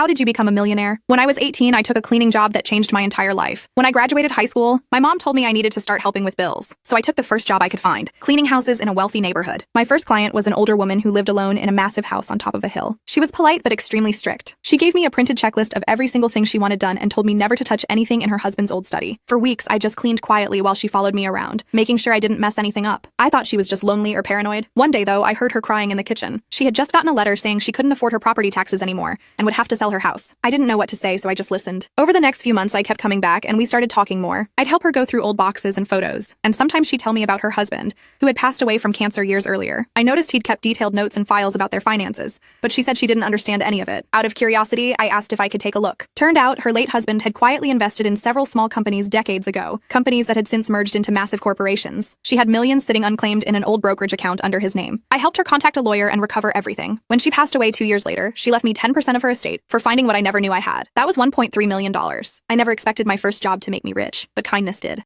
How did you become a millionaire? When I was 18, I took a cleaning job that changed my entire life. When I graduated high school, my mom told me I needed to start helping with bills. So I took the first job I could find, cleaning houses in a wealthy neighborhood. My first client was an older woman who lived alone in a massive house on top of a hill. She was polite but extremely strict. She gave me a printed checklist of every single thing she wanted done and told me never to touch anything in her husband's old study. For weeks, I just cleaned quietly while she followed me around, making sure I didn't mess anything up. I thought she was just lonely or paranoid. One day, though, I heard her crying in the kitchen. She had just gotten a letter saying she couldn't afford her property taxes anymore and would have to sell her house. I didn't know what to say, so I just listened. Over the next few months, I kept coming back and we started talking more. I'd help her go through old boxes and photos, and sometimes she'd tell me about her husband, who had passed away from cancer years earlier. I noticed he'd kept detailed notes and files about their finances, but she said she didn't understand any of it. Out of curiosity, I asked if I could take a look. Turned out, her late husband had quietly invested in several small companies decades ago, companies that had since merged into massive corporations. She had millions sitting unclaimed in an old brokerage account under his name. I helped her contact a lawyer and recover everything. When she passed away 2 years later, she left me 10% of her estate for finding what I never knew I had. That was $1.3 million. I never expected my first job to make me rich, but kindness did.